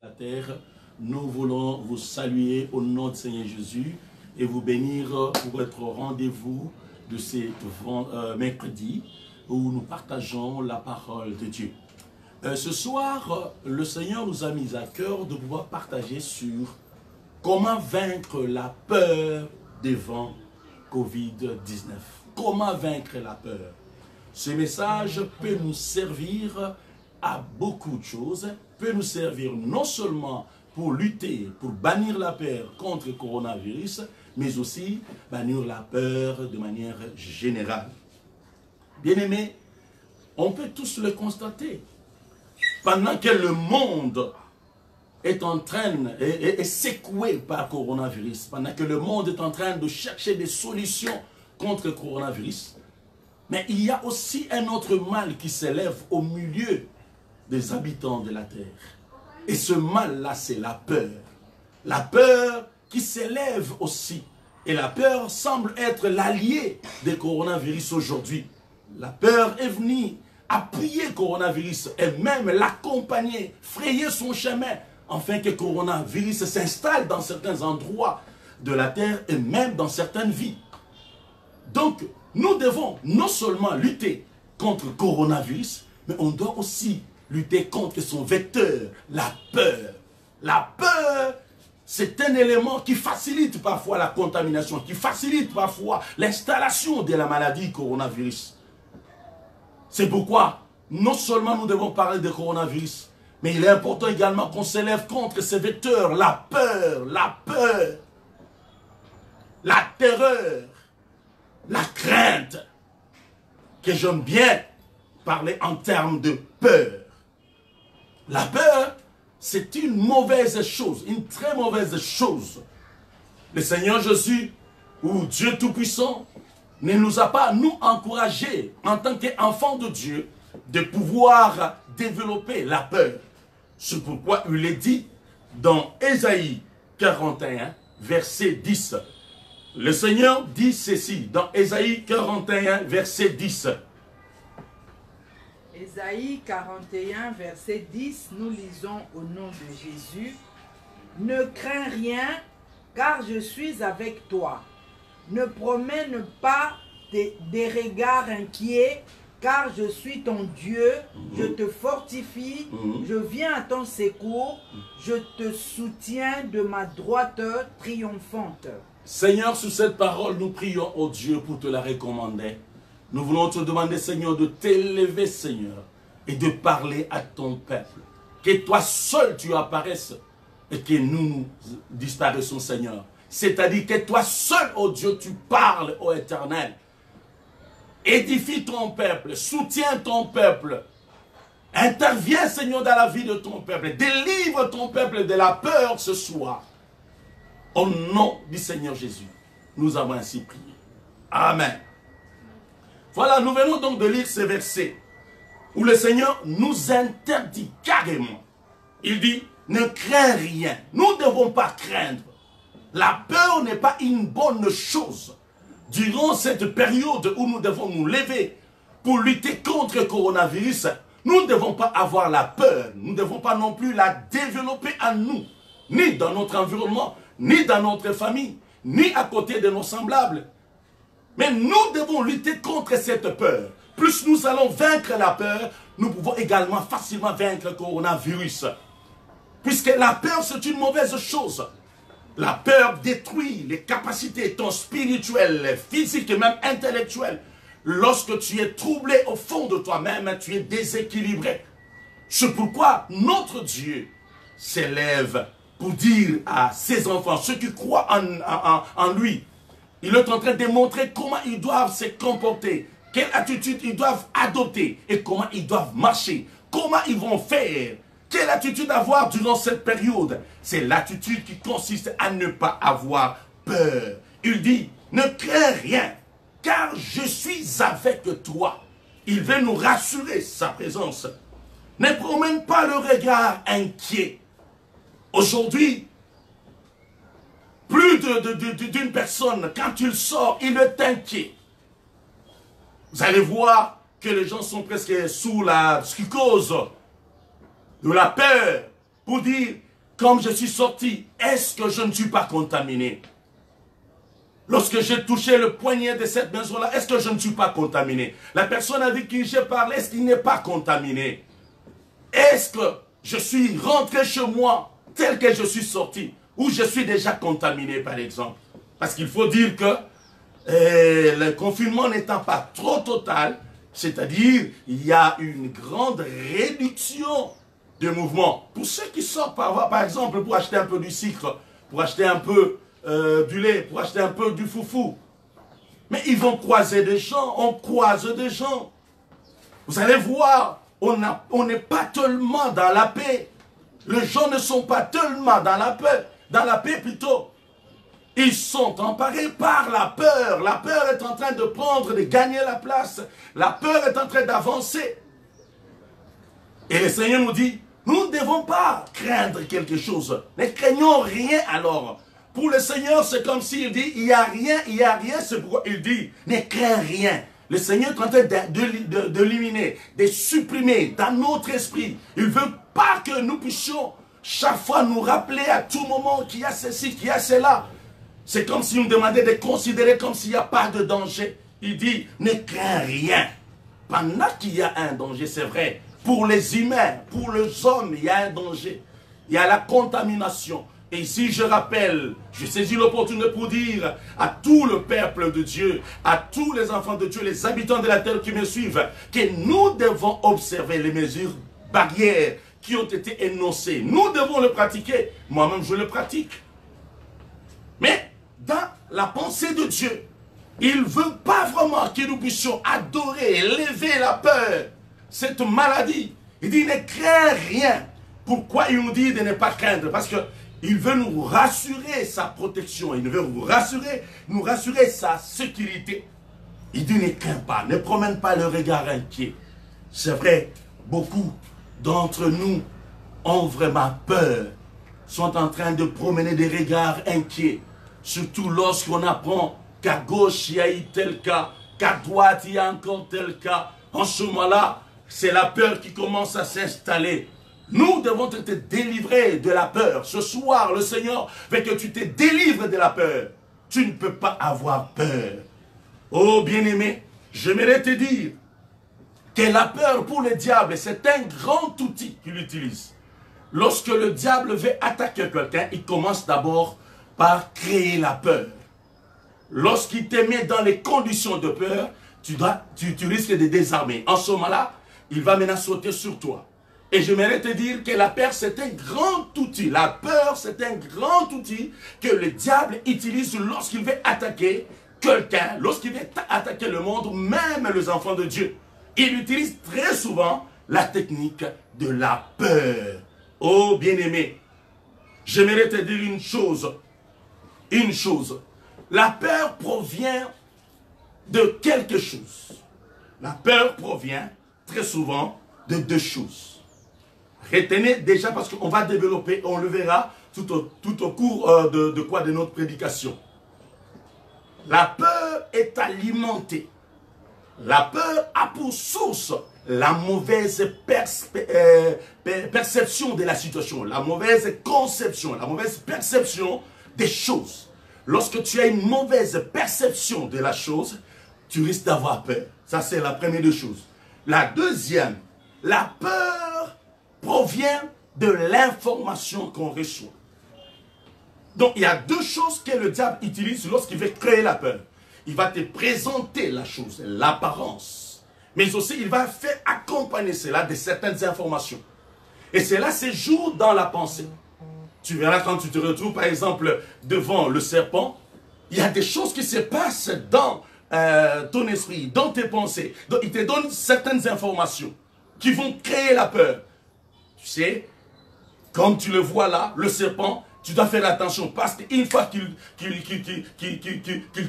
La terre, nous voulons vous saluer au nom de Seigneur Jésus et vous bénir pour être au rendez-vous de ce mercredi où nous partageons la parole de Dieu. Ce soir, le Seigneur nous a mis à cœur de pouvoir partager sur comment vaincre la peur devant Covid-19. Comment vaincre la peur? Ce message peut nous servir à beaucoup de choses, peut nous servir non seulement pour lutter, pour bannir la peur contre le coronavirus, mais aussi bannir la peur de manière générale. Bien-aimés, on peut tous le constater. Pendant que le monde est en train, est secoué par le coronavirus, pendant que le monde est en train de chercher des solutions contre le coronavirus, mais il y a aussi un autre mal qui s'élève au milieu des habitants de la terre. Et ce mal-là, c'est la peur. La peur qui s'élève aussi. Et la peur semble être l'allié des coronavirus aujourd'hui. La peur est venue appuyer le coronavirus et même l'accompagner, frayer son chemin, afin que le coronavirus s'installe dans certains endroits de la terre et même dans certaines vies. Donc, nous devons non seulement lutter contre le coronavirus, mais on doit aussi lutter contre son vecteur, la peur. La peur, c'est un élément qui facilite parfois la contamination, qui facilite parfois l'installation de la maladie coronavirus. C'est pourquoi, non seulement nous devons parler de coronavirus, mais il est important également qu'on s'élève contre ces vecteurs, la peur, la terreur, la crainte, que j'aime bien parler en termes de peur. La peur, c'est une mauvaise chose, une très mauvaise chose. Le Seigneur Jésus, ou Dieu Tout-Puissant, ne nous a pas, nous, encouragés, en tant qu'enfants de Dieu, de pouvoir développer la peur. C'est pourquoi il est dit dans Ésaïe 41, verset 10. Le Seigneur dit ceci, dans Ésaïe 41, verset 10. Ésaïe 41, verset 10, nous lisons au nom de Jésus. « Ne crains rien, car je suis avec toi. Ne promène pas des regards inquiets, car je suis ton Dieu. Je te fortifie, je viens à ton secours, je te soutiens de ma droite triomphante. » Seigneur, sur cette parole, nous prions au Dieu pour te la recommander. Nous voulons te demander, Seigneur, de t'élever, Seigneur, et de parler à ton peuple. Que toi seul tu apparaisses et que nous disparaissons, Seigneur. C'est-à-dire que toi seul, ô Dieu, tu parles, ô Éternel. Édifie ton peuple, soutiens ton peuple. Interviens, Seigneur, dans la vie de ton peuple. Délivre ton peuple de la peur ce soir. Au nom du Seigneur Jésus, nous avons ainsi prié. Amen. Voilà, nous venons donc de lire ces versets où le Seigneur nous interdit carrément. Il dit, ne crains rien. Nous ne devons pas craindre. La peur n'est pas une bonne chose. Durant cette période où nous devons nous lever pour lutter contre le coronavirus, nous ne devons pas avoir la peur. Nous ne devons pas non plus la développer en nous, ni dans notre environnement, ni dans notre famille, ni à côté de nos semblables. Mais nous devons lutter contre cette peur. Plus nous allons vaincre la peur, nous pouvons également facilement vaincre le coronavirus. Puisque la peur, c'est une mauvaise chose. La peur détruit les capacités, tant spirituelles, physiques et même intellectuelles. Lorsque tu es troublé au fond de toi-même, tu es déséquilibré. C'est pourquoi notre Dieu s'élève pour dire à ses enfants, ceux qui croient en lui, il est en train de montrer comment ils doivent se comporter, quelle attitude ils doivent adopter et comment ils doivent marcher, comment ils vont faire, quelle attitude avoir durant cette période. C'est l'attitude qui consiste à ne pas avoir peur. Il dit, ne crains rien, car je suis avec toi. Il veut nous rassurer sa présence. Ne promène pas le regard inquiet. Aujourd'hui, plus d'une personne, quand il sort, il est inquiet. Vous allez voir que les gens sont presque sous la psychose de la peur pour dire comme je suis sorti, est-ce que je ne suis pas contaminé? Lorsque j'ai touché le poignet de cette maison-là, est-ce que je ne suis pas contaminé? La personne avec qui j'ai parlé, est-ce qu'il n'est pas contaminé? Est-ce que je suis rentré chez moi tel que je suis sorti? Ou je suis déjà contaminé, par exemple? Parce qu'il faut dire que le confinement n'étant pas trop total, c'est-à-dire il y a une grande réduction de mouvement. Pour ceux qui sortent par exemple pour acheter un peu du sucre, pour acheter un peu du lait, pour acheter un peu du foufou. Mais ils vont croiser des gens, on croise des gens. Vous allez voir, on n'est pas tellement dans la paix. Les gens ne sont pas tellement dans la paix plutôt. Ils sont emparés par la peur. La peur est en train de gagner la place. La peur est en train d'avancer. Et le Seigneur nous dit, nous ne devons pas craindre quelque chose. Ne craignons rien alors. Pour le Seigneur, c'est comme s'il dit, il n'y a rien, c'est pourquoi il dit, ne crains rien. Le Seigneur est en train d'éliminer, de supprimer dans notre esprit. Il ne veut pas que nous puissions chaque fois nous rappeler à tout moment qu'il y a ceci, qu'il y a cela. C'est comme s'il nous demandait de considérer comme s'il n'y a pas de danger. Il dit, ne crains rien. Pendant qu'il y a un danger, c'est vrai. Pour les humains, pour les hommes, il y a un danger. Il y a la contamination. Et ici, je rappelle, je saisis l'opportunité pour dire à tout le peuple de Dieu, à tous les enfants de Dieu, les habitants de la terre qui me suivent, que nous devons observer les mesures barrières qui ont été énoncées. Nous devons le pratiquer. Moi-même, je le pratique. Mais dans la pensée de Dieu, il ne veut pas vraiment que nous puissions adorer, élever la peur, cette maladie. Il dit, ne crains rien. Pourquoi il nous dit de ne pas craindre? Parce que il veut nous rassurer sa protection. Il veut nous rassurer sa sécurité. Il dit, ne crains pas, ne promène pas le regard inquiet. C'est vrai, beaucoup d'entre nous ont vraiment peur, sont en train de promener des regards inquiets. Surtout lorsqu'on apprend qu'à gauche, il y a eu tel cas, qu'à droite, il y a encore tel cas. En ce moment-là, c'est la peur qui commence à s'installer. Nous devons te délivrer de la peur. Ce soir, le Seigneur veut que tu te délivres de la peur. Tu ne peux pas avoir peur. Oh bien-aimé, j'aimerais te dire que la peur pour le diable, c'est un grand outil qu'il utilise. Lorsque le diable veut attaquer quelqu'un, il commence d'abord par créer la peur. Lorsqu'il te met dans les conditions de peur, tu risques de désarmer. En ce moment-là, il va maintenant sauter sur toi. Et j'aimerais te dire que la peur, c'est un grand outil. La peur, c'est un grand outil que le diable utilise lorsqu'il veut attaquer quelqu'un, lorsqu'il veut attaquer le monde, même les enfants de Dieu. Il utilise très souvent la technique de la peur. Oh bien-aimé, j'aimerais te dire une chose. Une chose. La peur provient de quelque chose. La peur provient très souvent de deux choses. Retenez déjà parce qu'on va développer, on le verra tout au cours de notre prédication. La peur est alimentée. La peur a pour source la mauvaise perception de la situation, la mauvaise conception, la mauvaise perception des choses. Lorsque tu as une mauvaise perception de la chose, tu risques d'avoir peur. Ça, c'est la première des choses. La deuxième, la peur provient de l'information qu'on reçoit. Donc, il y a deux choses que le diable utilise lorsqu'il veut créer la peur. Il va te présenter la chose, l'apparence. Mais aussi, il va faire accompagner cela de certaines informations. Et cela se joue dans la pensée. Tu verras quand tu te retrouves, par exemple, devant le serpent, il y a des choses qui se passent dans ton esprit, dans tes pensées. Donc, il te donne certaines informations qui vont créer la peur. Tu sais, comme tu le vois là, le serpent, tu dois faire attention parce qu'une fois qu'il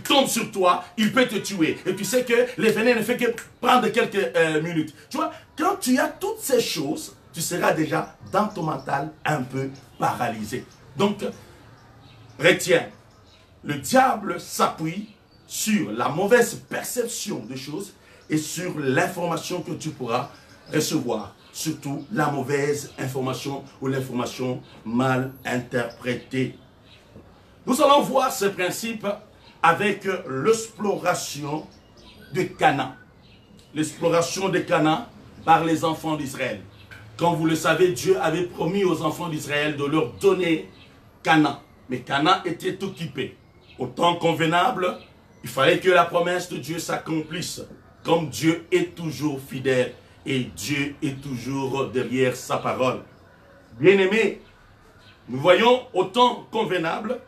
tombe sur toi, il peut te tuer. Et tu sais que le venin ne fait que prendre quelques minutes. Tu vois, quand tu as toutes ces choses, tu seras déjà dans ton mental un peu paralysé. Donc, retiens, le diable s'appuie sur la mauvaise perception des choses et sur l'information que tu pourras recevoir. surtout la mauvaise information ou l'information mal interprétée. Nous allons voir ce principe avec l'exploration de Canaan. L'exploration de Canaan par les enfants d'Israël. Comme vous le savez, Dieu avait promis aux enfants d'Israël de leur donner Canaan. Mais Canaan était occupé. Au temps convenable, il fallait que la promesse de Dieu s'accomplisse. Comme Dieu est toujours fidèle et Dieu est toujours derrière sa parole. Bien-aimés, nous voyons au temps convenable,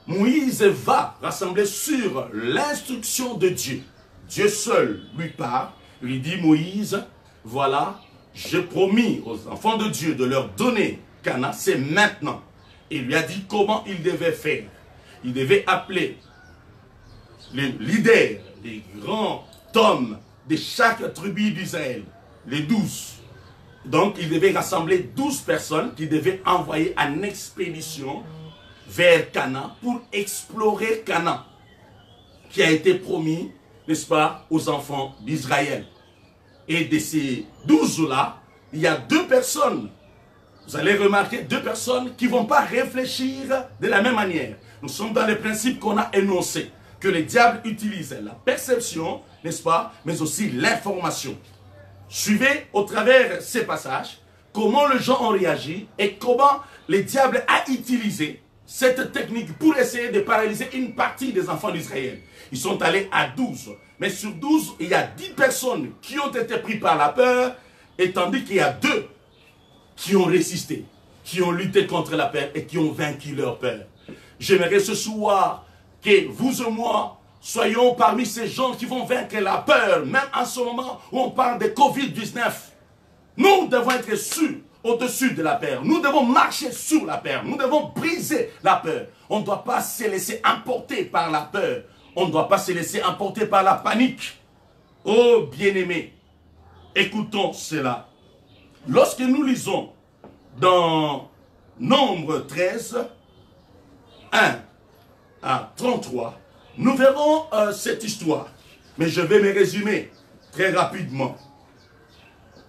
Moïse va rassembler sur l'instruction de Dieu. Dieu seul lui parle, lui dit Moïse, voilà, j'ai promis aux enfants de Dieu de leur donner Canaan, c'est maintenant. Il lui a dit comment il devait faire. Il devait appeler les leaders, les grands hommes de chaque tribu d'Israël, les 12. Donc il devait rassembler 12 personnes qui devaient envoyer en expédition vers Canaan pour explorer Canaan, qui a été promis, n'est-ce pas, aux enfants d'Israël. Et de ces 12-là, il y a 2 personnes. Vous allez remarquer 2 personnes qui ne vont pas réfléchir de la même manière. Nous sommes dans les principes qu'on a énoncés, que le diable utilise, la perception, n'est-ce pas, mais aussi l'information. Suivez au travers ces passages comment les gens ont réagi et comment le diable a utilisé cette technique pour essayer de paralyser une partie des enfants d'Israël. Ils sont allés à 12. Mais sur 12, il y a 10 personnes qui ont été prises par la peur, et tandis qu'il y a 2 qui ont résisté, qui ont lutté contre la peur et qui ont vaincu leur peur. J'aimerais ce soir que vous et moi soyons parmi ces gens qui vont vaincre la peur, même en ce moment où on parle de Covid-19. Nous devons être sûrs au-dessus de la peur. Nous devons marcher sur la peur. Nous devons briser la peur. On ne doit pas se laisser emporter par la peur. On ne doit pas se laisser emporter par la panique. Oh bien-aimés, écoutons cela. Lorsque nous lisons dans Nombre 13, 1 à 33, nous verrons cette histoire. Mais je vais me résumer très rapidement.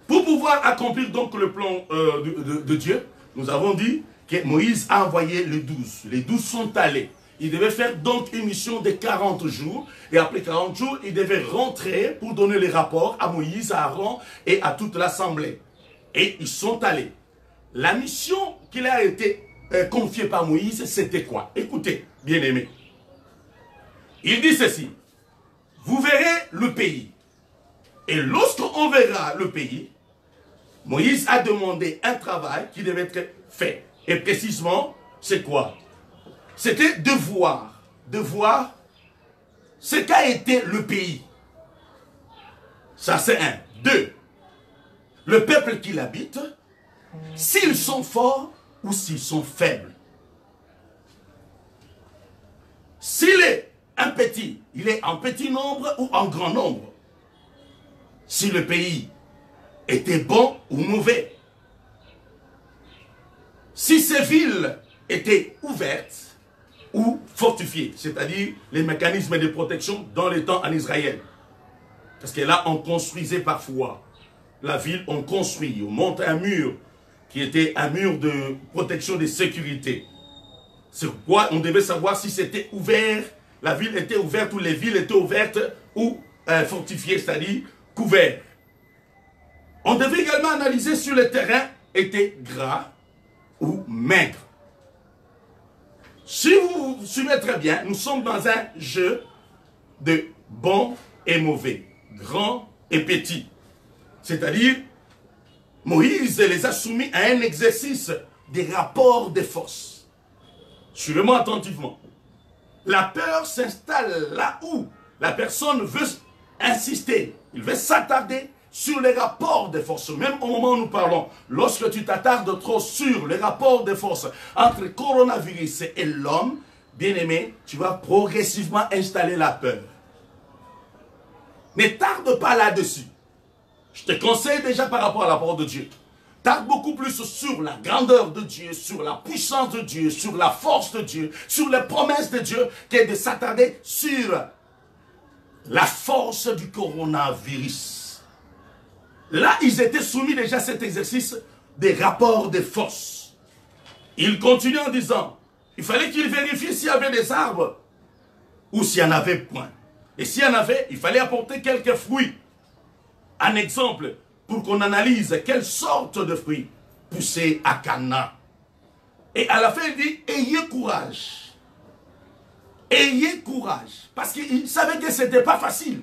Pour pouvoir accomplir donc le plan de Dieu, nous avons dit que Moïse a envoyé les 12. Les 12 sont allés. Ils devaient faire donc une mission de 40 jours. Et après 40 jours, ils devaient rentrer pour donner les rapports à Moïse, à Aaron et à toute l'assemblée. Et ils sont allés. La mission qui leur a été confiée par Moïse, c'était quoi? Écoutez, bien-aimés. Il dit ceci. Vous verrez le pays. Et lorsqu'on verra le pays, Moïse a demandé un travail qui devait être fait. Et précisément, c'est quoi? C'était de voir ce qu'a été le pays. Ça c'est 1. 2. Le peuple qui l'habite, s'ils sont forts ou s'ils sont faibles. S'il est un petit, il est en petit nombre ou en grand nombre. Si le pays était bon ou mauvais. Si ces villes étaient ouvertes ou fortifiées, c'est-à-dire les mécanismes de protection dans les temps en Israël. Parce que là, on construisait parfois la ville, on construit, on monte un mur qui était un mur de protection de sécurité. C'est pourquoi on devait savoir si c'était ouvert, la ville était ouverte ou les villes étaient ouvertes ou fortifiées, c'est-à-dire couvertes. On devait également analyser si le terrain était gras ou maigre. Si vous suivez très bien, nous sommes dans un jeu de bon et mauvais, grand et petit. C'est-à-dire, Moïse les a soumis à un exercice des rapports de force. Suivez-moi attentivement. La peur s'installe là où la personne veut insister, il veut s'attarder sur les rapports de force. Même au moment où nous parlons, lorsque tu t'attardes trop sur les rapports de force entre le coronavirus et l'homme, bien-aimé, tu vas progressivement installer la peur. Ne tarde pas là-dessus. Je te conseille déjà par rapport à la parole de Dieu. Tarde beaucoup plus sur la grandeur de Dieu, sur la puissance de Dieu, sur la force de Dieu, sur les promesses de Dieu, que de s'attarder sur la force du coronavirus. Là, ils étaient soumis déjà à cet exercice des rapports de force. Il continue en disant, il fallait qu'ils vérifient s'il y avait des arbres ou s'il n'y en avait point. Et s'il y en avait, il fallait apporter quelques fruits. Un exemple, pour qu'on analyse quelle sorte de fruits poussaient à Cana. Et à la fin, il dit, ayez courage. Ayez courage. Parce qu'il savait que ce n'était pas facile.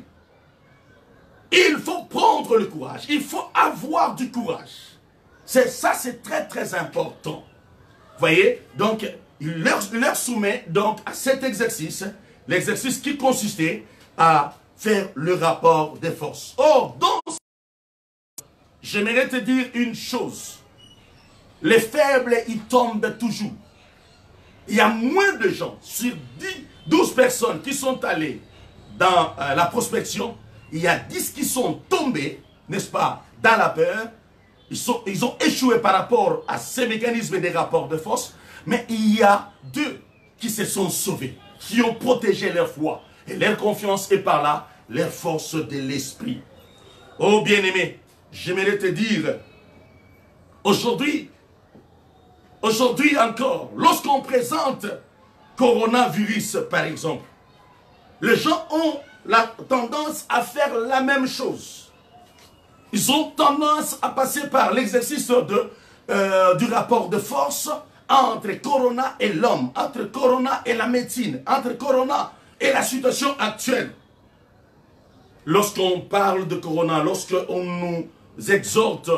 Il faut prendre le courage. Il faut avoir du courage. Ça, c'est très, très important. Vous voyez? Donc, il leur soumet donc à cet exercice, l'exercice qui consistait à faire le rapport des forces. Or, j'aimerais te dire une chose. Les faibles, ils tombent toujours. Il y a moins de gens, sur 12 personnes qui sont allées dans la prospection, il y a 10 qui sont tombés, n'est-ce pas, dans la peur. Ils ont échoué par rapport à ces mécanismes des rapports de force, mais il y a 2 qui se sont sauvés, qui ont protégé leur foi et leur confiance et par là, leur force de l'esprit. Oh bien-aimé, j'aimerais te dire, aujourd'hui encore, lorsqu'on présente coronavirus par exemple, les gens ont la tendance à faire la même chose. Ils ont tendance à passer par l'exercice du rapport de force entre Corona et l'homme, entre Corona et la médecine, entre Corona et la situation actuelle. Lorsqu'on parle de Corona, lorsqu'on nous exhorte,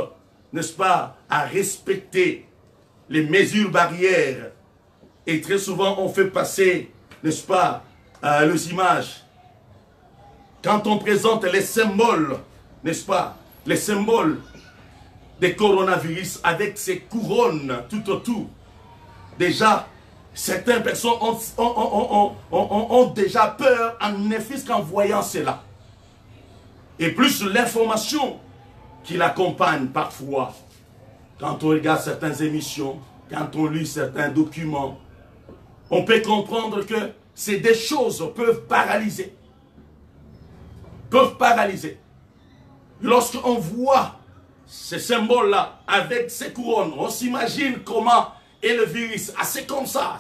n'est-ce pas, à respecter les mesures barrières, et très souvent on fait passer, n'est-ce pas, les images. Quand on présente les symboles, n'est-ce pas, les symboles des coronavirus avec ces couronnes tout autour, déjà, certaines personnes ont déjà peur en effet qu'en voyant cela. Et plus l'information qui l'accompagne parfois, quand on regarde certaines émissions, quand on lit certains documents, on peut comprendre que c'est des choses peuvent paralyser. Lorsqu'on voit ces symboles-là avec ces couronnes, on s'imagine comment est le virus. Ah, c'est comme ça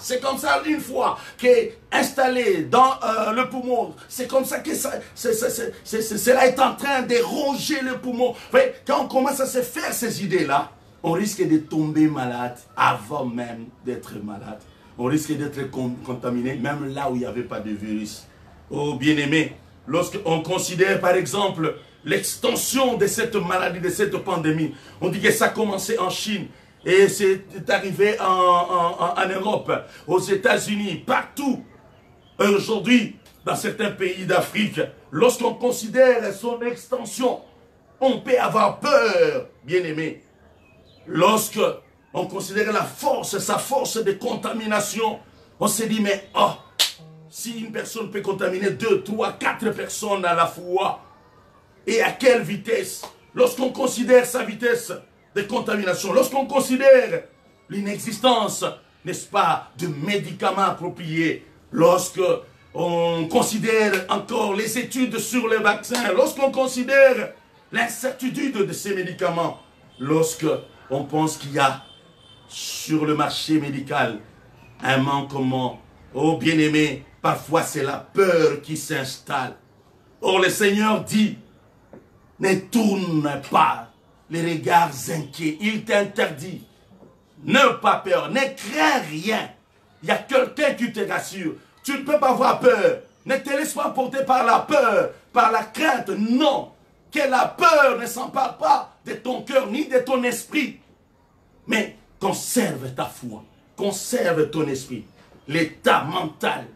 une fois qu'est installé dans le poumon. C'est comme ça que cela est en train de ronger le poumon. Ouais, quand on commence à se faire ces idées-là, on risque de tomber malade avant même d'être malade. On risque d'être contaminé même là où il n'y avait pas de virus. Oh bien-aimé, lorsqu'on considère par exemple l'extension de cette maladie, de cette pandémie, on dit que ça a commencé en Chine et c'est arrivé en Europe, aux États-Unis, partout. Aujourd'hui, dans certains pays d'Afrique, lorsqu'on considère son extension, on peut avoir peur, bien-aimé. Lorsque on considère sa force de contamination, on se dit, mais oh, si une personne peut contaminer 2, 3, 4 personnes à la fois, et à quelle vitesse? Lorsqu'on considère sa vitesse de contamination, lorsqu'on considère l'inexistence, n'est-ce pas, de médicaments appropriés, lorsqu'on considère encore les études sur les vaccins, lorsqu'on considère l'incertitude de ces médicaments, lorsqu'on pense qu'il y a sur le marché médical un manquement, oh bien-aimé, parfois c'est la peur qui s'installe. Or le Seigneur dit, ne tourne pas les regards inquiets. Il t'interdit. N'aie pas peur. Ne crains rien. Il y a quelqu'un qui te rassure. Tu ne peux pas avoir peur. Ne te laisse pas porter par la peur, par la crainte. Non. Que la peur ne s'empare pas de ton cœur ni de ton esprit. Mais conserve ta foi. Conserve ton esprit. L'état mental.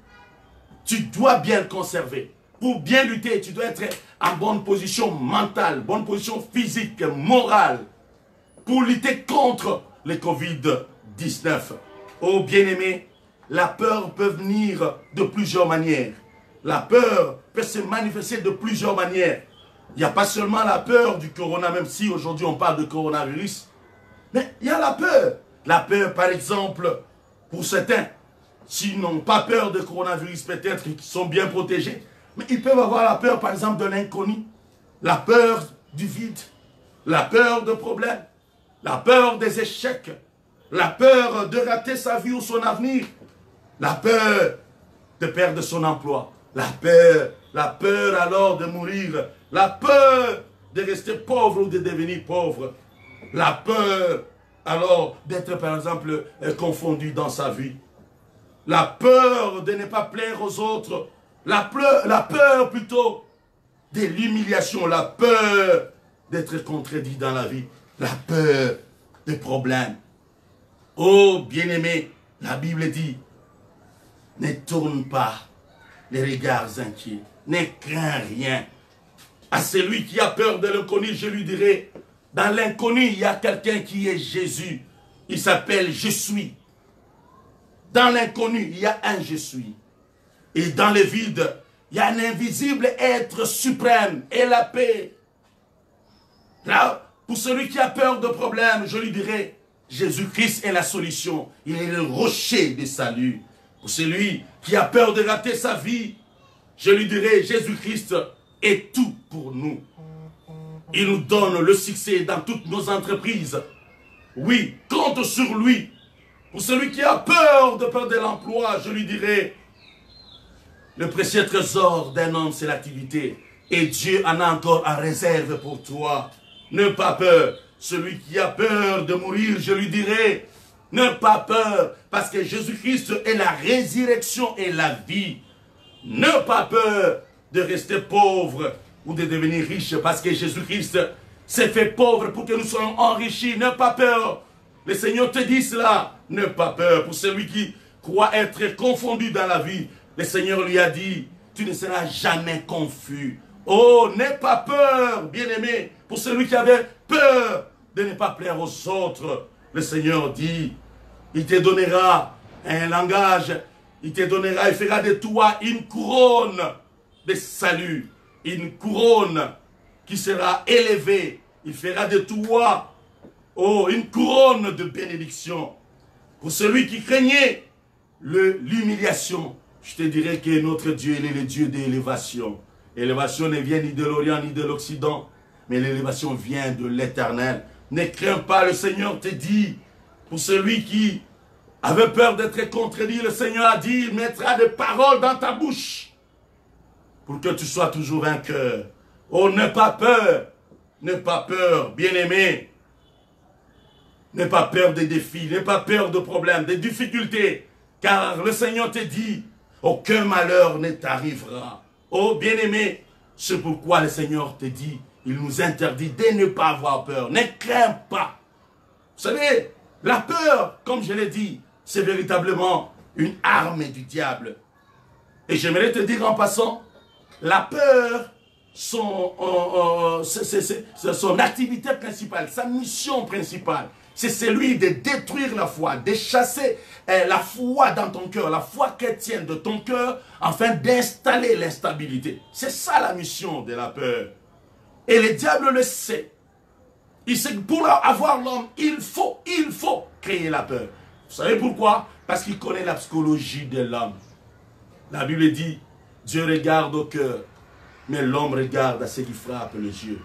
Tu dois bien le conserver. Pour bien lutter, tu dois être en bonne position mentale, bonne position physique, morale, pour lutter contre le Covid-19. Oh bien-aimé, la peur peut venir de plusieurs manières. La peur peut se manifester de plusieurs manières. Il n'y a pas seulement la peur du corona, même si aujourd'hui on parle de coronavirus, mais il y a la peur. La peur, par exemple, pour certains, s'ils n'ont pas peur de coronavirus, peut-être qu'ils sont bien protégés, mais ils peuvent avoir la peur, par exemple, de l'inconnu, la peur du vide, la peur de problèmes, la peur des échecs, la peur de rater sa vie ou son avenir, la peur de perdre son emploi, la peur alors de mourir, la peur de rester pauvre ou de devenir pauvre, la peur alors d'être par exemple confondu dans sa vie, la peur de ne pas plaire aux autres, la peur plutôt de l'humiliation, la peur d'être contredit dans la vie, la peur des problèmes. Oh bien-aimé, la Bible dit, ne tourne pas les regards inquiets, ne crains rien. À celui qui a peur de l'inconnu, je lui dirai, dans l'inconnu, il y a quelqu'un qui est Jésus. Il s'appelle Je suis. Dans l'inconnu, il y a un Je suis. Et dans le vide, il y a un invisible être suprême et la paix. Là, pour celui qui a peur de problèmes, je lui dirai, Jésus-Christ est la solution. Il est le rocher de salut. Pour celui qui a peur de rater sa vie, je lui dirai, Jésus-Christ est tout pour nous. Il nous donne le succès dans toutes nos entreprises. Oui, compte sur lui. Pour celui qui a peur de perdre l'emploi, je lui dirai, le précieux trésor d'un homme, c'est l'activité. Et Dieu en a encore en réserve pour toi. Ne pas peur. Celui qui a peur de mourir, je lui dirai, ne pas peur, parce que Jésus-Christ est la résurrection et la vie. Ne pas peur de rester pauvre ou de devenir riche, parce que Jésus-Christ s'est fait pauvre pour que nous soyons enrichis. Ne pas peur. Le Seigneur te dit cela. Ne pas peur. Pour celui qui croit être confondu dans la vie, le Seigneur lui a dit, tu ne seras jamais confus. Oh, n'aie pas peur, bien-aimé. Pour celui qui avait peur de ne pas plaire aux autres, le Seigneur dit, il te donnera un langage, il te donnera, il fera de toi une couronne de salut, une couronne qui sera élevée. Il fera de toi, oh, une couronne de bénédiction. Pour celui qui craignait l'humiliation, je te dirais que notre Dieu, il est le Dieu d'élévation. L'élévation ne vient ni de l'Orient ni de l'Occident, mais l'élévation vient de l'Éternel. Ne crains pas, le Seigneur te dit. Pour celui qui avait peur d'être contredit, le Seigneur a dit, il mettra des paroles dans ta bouche pour que tu sois toujours vainqueur. Oh, n'aie pas peur, bien-aimé. N'aie pas peur des défis, n'aie pas peur de problèmes, des difficultés, car le Seigneur te dit, aucun malheur ne t'arrivera. Oh, bien-aimé, c'est pourquoi le Seigneur te dit, il nous interdit de ne pas avoir peur. Ne crains pas. Vous savez, la peur, comme je l'ai dit, c'est véritablement une arme du diable. Et j'aimerais te dire en passant, la peur, son activité principale, sa mission principale, c'est celui de détruire la foi, de chasser la foi dans ton cœur, la foi chrétienne de ton cœur, afin d'installer l'instabilité. C'est ça la mission de la peur. Et le diable le sait. Il sait que pour avoir l'homme, il faut créer la peur. Vous savez pourquoi? Parce qu'il connaît la psychologie de l'homme. La Bible dit, Dieu regarde au cœur, mais l'homme regarde à ce qui frappe les yeux.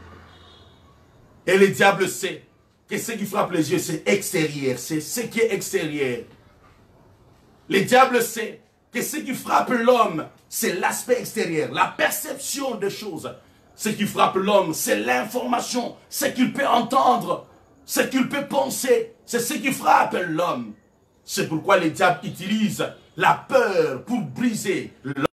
Et le diable sait que ce qui frappe les yeux, c'est extérieur, c'est ce qui est extérieur. Le diable sait que ce qui frappe l'homme, c'est l'aspect extérieur, la perception des choses. Ce qui frappe l'homme, c'est l'information, ce qu'il peut entendre, ce qu'il peut penser, c'est ce qui frappe l'homme. C'est pourquoi le diable utilise la peur pour briser l'homme.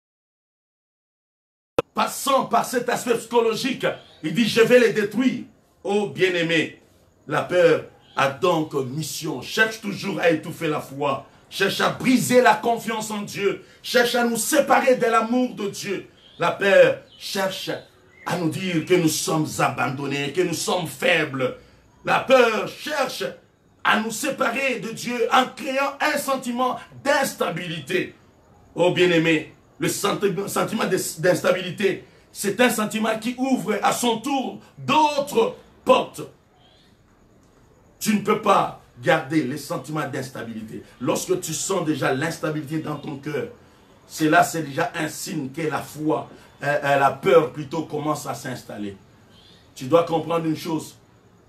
Passant par cet aspect psychologique, il dit, je vais les détruire. Oh bien-aimé, la peur a donc mission, cherche toujours à étouffer la foi, cherche à briser la confiance en Dieu, cherche à nous séparer de l'amour de Dieu. La peur cherche à nous dire que nous sommes abandonnés, que nous sommes faibles. La peur cherche à nous séparer de Dieu en créant un sentiment d'instabilité. Oh bien-aimé, le sentiment d'instabilité, c'est un sentiment qui ouvre à son tour d'autres portes. Tu ne peux pas garder les sentiments d'instabilité. Lorsque tu sens déjà l'instabilité dans ton cœur, c'est déjà un signe que la foi, la peur plutôt commence à s'installer. Tu dois comprendre une chose.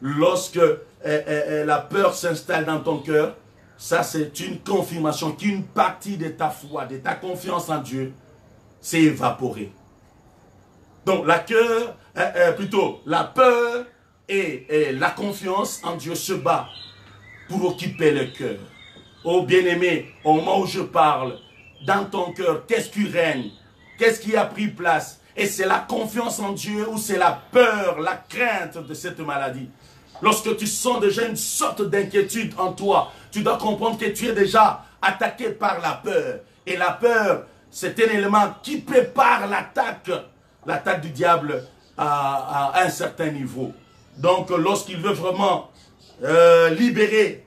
lorsque la peur s'installe dans ton cœur, ça c'est une confirmation qu'une partie de ta foi, de ta confiance en Dieu s'est évaporée. Donc la peur et la confiance en Dieu se bat pour occuper le cœur. Oh bien-aimé, au moment où je parle, dans ton cœur, qu'est-ce qui règne? Qu'est-ce qui a pris place? Et c'est la confiance en Dieu ou c'est la peur, la crainte de cette maladie? Lorsque tu sens déjà une sorte d'inquiétude en toi, tu dois comprendre que tu es déjà attaqué par la peur. Et la peur, c'est un élément qui prépare l'attaque du diable à un certain niveau. Donc, lorsqu'il veut vraiment libérer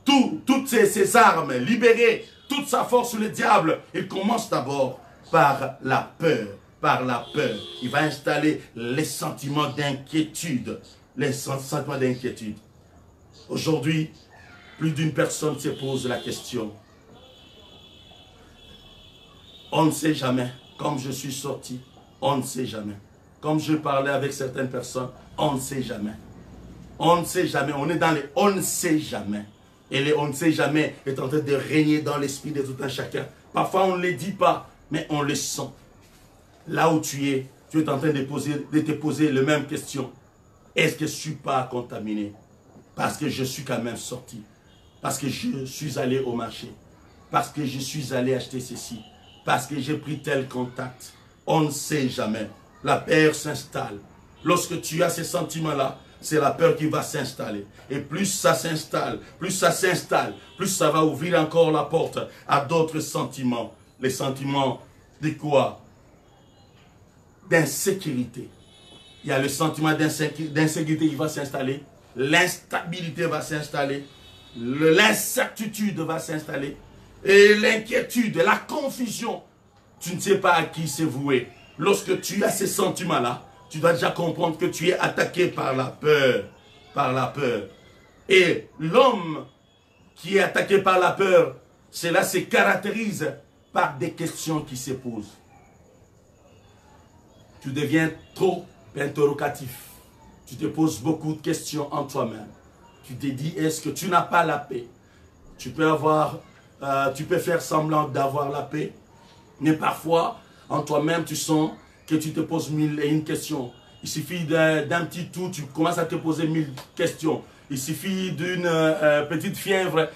toutes ses armes, libérer toute sa force sur le diable, il commence d'abord par la peur. Par la peur. Il va installer les sentiments d'inquiétude. Les sentiments d'inquiétude. Aujourd'hui, plus d'une personne se pose la question. On ne sait jamais. Comme je suis sorti, on ne sait jamais. Comme je parlais avec certaines personnes, on ne sait jamais. On ne sait jamais. On est dans les on ne sait jamais. Et les on ne sait jamais est en train de régner dans l'esprit de tout un chacun. Parfois, on ne les dit pas, mais on le sent. Là où tu es en train de te poser les mêmes questions. Est-ce que je ne suis pas contaminé? Parce que je suis quand même sorti. Parce que je suis allé au marché. Parce que je suis allé acheter ceci. Parce que j'ai pris tel contact. On ne sait jamais. La peur s'installe. Lorsque tu as ces sentiments-là, c'est la peur qui va s'installer. Et plus ça s'installe, plus ça va ouvrir encore la porte à d'autres sentiments. Les sentiments de quoi? D'insécurité. Il y a le sentiment d'insécurité qui va s'installer. L'instabilité va s'installer. L'incertitude va s'installer. Et l'inquiétude, la confusion. Tu ne sais pas à qui c'est voué. Lorsque tu as ces sentiments-là, tu dois déjà comprendre que tu es attaqué par la peur. Par la peur. Et l'homme qui est attaqué par la peur, cela se caractérise par des questions qui se posent. Tu deviens trop interrogatif. Tu te poses beaucoup de questions en toi-même. Tu te dis, est-ce que tu n'as pas la paix? Tu peux faire semblant d'avoir la paix, mais parfois, en toi-même, tu sens que tu te poses 1001 questions. Il suffit d'un petit tout, tu commences à te poser 1000 questions. Il suffit d'une petite fièvre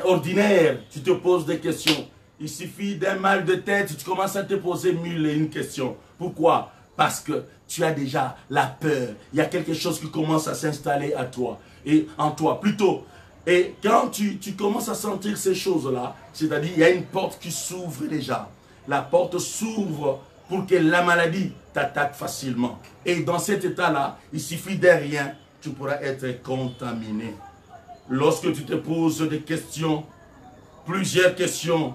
ordinaire, tu te poses des questions. Il suffit d'un mal de tête, tu commences à te poser 1001 questions. Pourquoi? Parce que tu as déjà la peur. Il y a quelque chose qui commence à s'installer à toi. Et en toi, plutôt. Et quand tu commences à sentir ces choses-là, c'est-à-dire il y a une porte qui s'ouvre déjà. La porte s'ouvre pour que la maladie t'attaque facilement. Et dans cet état-là, il suffit de rien, tu pourras être contaminé. Lorsque tu te poses des questions, plusieurs questions,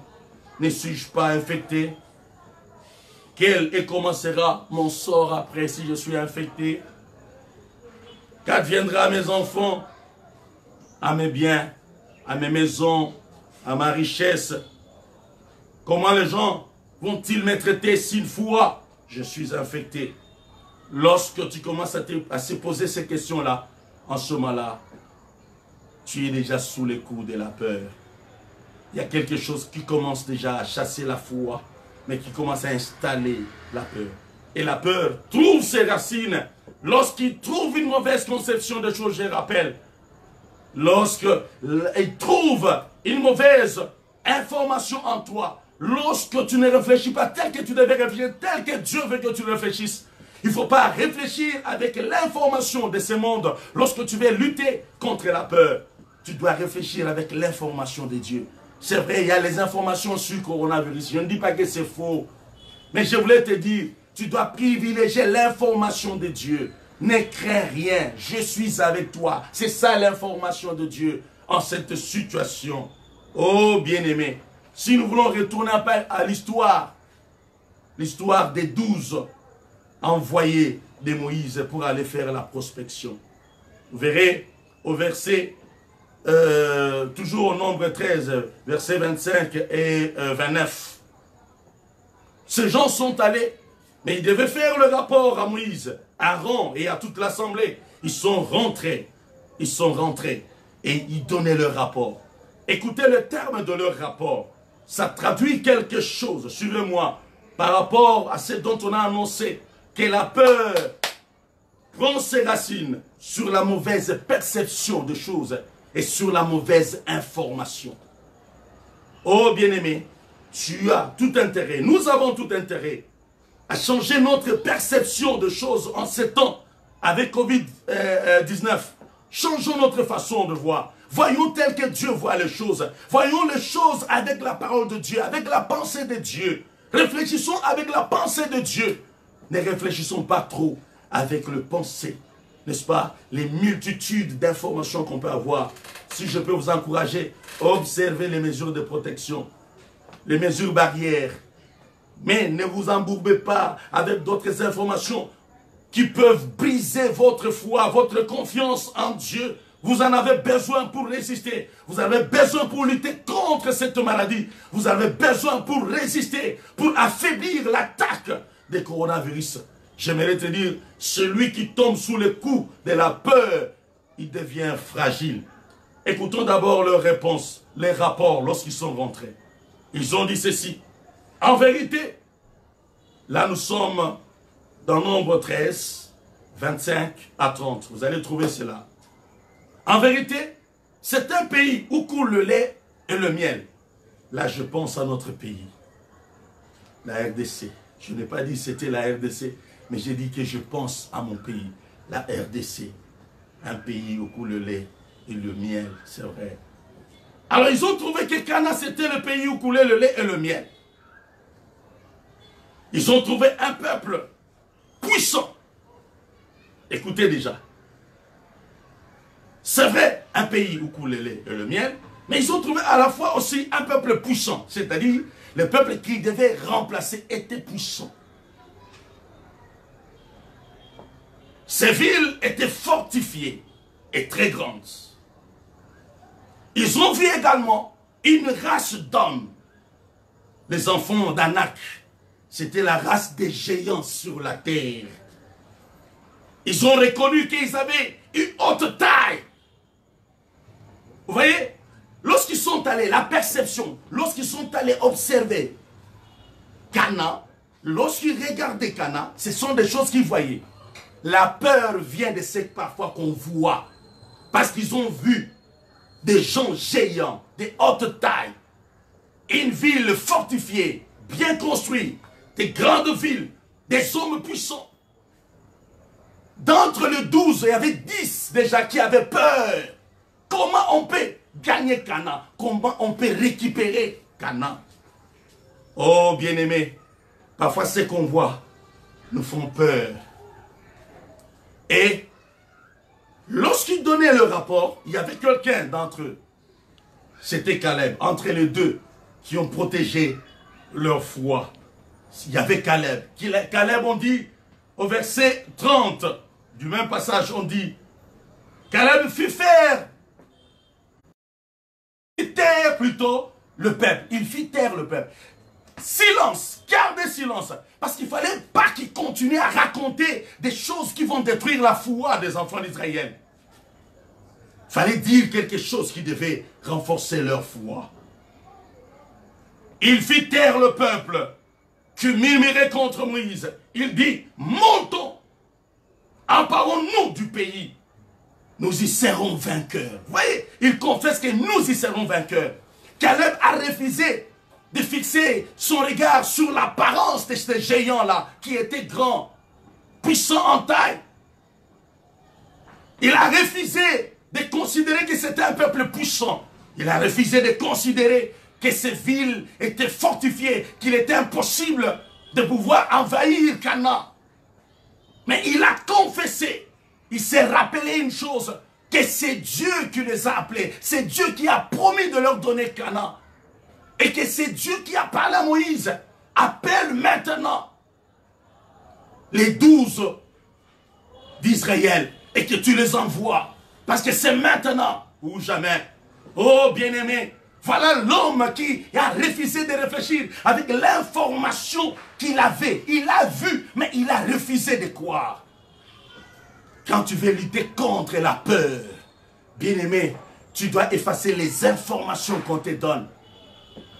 ne suis-je pas infecté? Quel et comment sera mon sort après si je suis infecté? Qu'adviendra à mes enfants, à mes biens, à mes maisons, à ma richesse? Comment les gens vont-ils me traiter s'une fois je suis infecté? Lorsque tu commences à se poser ces questions-là, en ce moment-là, tu es déjà sous les coups de la peur. Il y a quelque chose qui commence déjà à chasser la foi, mais qui commence à installer la peur. Et la peur trouve ses racines lorsqu'il trouve une mauvaise conception des choses, je rappelle. Lorsqu'il trouve une mauvaise information en toi, lorsque tu ne réfléchis pas tel que tu devais réfléchir, tel que Dieu veut que tu réfléchisses, il ne faut pas réfléchir avec l'information de ce monde. Lorsque tu veux lutter contre la peur, tu dois réfléchir avec l'information de Dieu. C'est vrai, il y a les informations sur le coronavirus. Je ne dis pas que c'est faux. Mais je voulais te dire, tu dois privilégier l'information de Dieu. Ne crains rien, je suis avec toi. C'est ça l'information de Dieu en cette situation. Oh bien-aimé, si nous voulons retourner à l'histoire des 12 envoyés de Moïse pour aller faire la prospection. Vous verrez au verset, toujours au nombre 13, versets 25 et 29. Ces gens sont allés, mais ils devaient faire le rapport à Moïse, à Aaron et à toute l'assemblée. Ils sont rentrés. Ils sont rentrés. Et ils donnaient leur rapport. Écoutez le terme de leur rapport. Ça traduit quelque chose, suivez-moi, par rapport à ce dont on a annoncé, que la peur prend ses racines sur la mauvaise perception de choses et sur la mauvaise information. Oh bien-aimé, tu as tout intérêt, nous avons tout intérêt à changer notre perception de choses en ces temps avec Covid-19. Changeons notre façon de voir. Voyons tel que Dieu voit les choses. Voyons les choses avec la parole de Dieu, avec la pensée de Dieu. Réfléchissons avec la pensée de Dieu. Ne réfléchissons pas trop avec le pensée, n'est-ce pas? Les multitudes d'informations qu'on peut avoir. Si je peux vous encourager, observez les mesures de protection, les mesures barrières. Mais ne vous embourbez pas avec d'autres informations qui peuvent briser votre foi, votre confiance en Dieu. Vous en avez besoin pour résister. Vous avez besoin pour lutter contre cette maladie. Vous avez besoin pour résister, pour affaiblir l'attaque des coronavirus. J'aimerais te dire, celui qui tombe sous le coup de la peur, il devient fragile. Écoutons d'abord leurs réponses, les rapports lorsqu'ils sont rentrés. Ils ont dit ceci. En vérité, là nous sommes dans Nombre 13, 25 à 30. Vous allez trouver cela. En vérité, c'est un pays où coule le lait et le miel. Là, je pense à notre pays, la RDC. Je n'ai pas dit que c'était la RDC, mais j'ai dit que je pense à mon pays, la RDC. Un pays où coule le lait et le miel, c'est vrai. Alors, ils ont trouvé que Cana, c'était le pays où coulait le lait et le miel. Ils ont trouvé un peuple puissant. Écoutez déjà. C'est vrai, un pays où coule le lait et le miel, mais ils ont trouvé à la fois aussi un peuple puissant, c'est-à-dire le peuple qui devait remplacer était puissant. Ces villes étaient fortifiées et très grandes. Ils ont vu également une race d'hommes, les enfants d'Anak. C'était la race des géants sur la terre. Ils ont reconnu qu'ils avaient une haute taille. Vous voyez, lorsqu'ils sont allés, la perception, lorsqu'ils sont allés observer Cana, lorsqu'ils regardaient Cana, ce sont des choses qu'ils voyaient. La peur vient de ce parfois qu'on voit. Parce qu'ils ont vu des gens géants, des hautes tailles, une ville fortifiée, bien construite, des grandes villes, des hommes puissants. D'entre les 12, il y avait 10 déjà qui avaient peur. Comment on peut gagner Cana? Comment on peut récupérer Cana? Oh, bien-aimés, parfois ce qu'on voit nous font peur. Et lorsqu'ils donnaient le rapport, il y avait quelqu'un d'entre eux. C'était Caleb, entre les deux, qui ont protégé leur foi. Il y avait Caleb. Caleb, on dit, au verset 30 du même passage, on dit, Caleb fit faire, taire plutôt le peuple. Il fit taire le peuple. Silence, gardez silence. Parce qu'il ne fallait pas qu'ils continuent à raconter des choses qui vont détruire la foi des enfants d'Israël. Il fallait dire quelque chose qui devait renforcer leur foi. Il fit taire le peuple qui murmurait contre Moïse. Il dit, montons, emparons-nous du pays. Nous y serons vainqueurs. Vous voyez, il confesse que nous y serons vainqueurs. Caleb a refusé de fixer son regard sur l'apparence de ces géants-là, qui étaient grands, puissants en taille. Il a refusé de considérer que c'était un peuple puissant. Il a refusé de considérer que ces villes étaient fortifiées, qu'il était impossible de pouvoir envahir Canaan. Mais il a confessé. Il s'est rappelé une chose, que c'est Dieu qui les a appelés. C'est Dieu qui a promis de leur donner Canaan. Et que c'est Dieu qui a parlé à Moïse. Appelle maintenant les 12 d'Israël et que tu les envoies. Parce que c'est maintenant ou jamais. Oh bien-aimé, voilà l'homme qui a refusé de réfléchir avec l'information qu'il avait. Il a vu, mais il a refusé de croire. Quand tu veux lutter contre la peur, bien-aimé, tu dois effacer les informations qu'on te donne.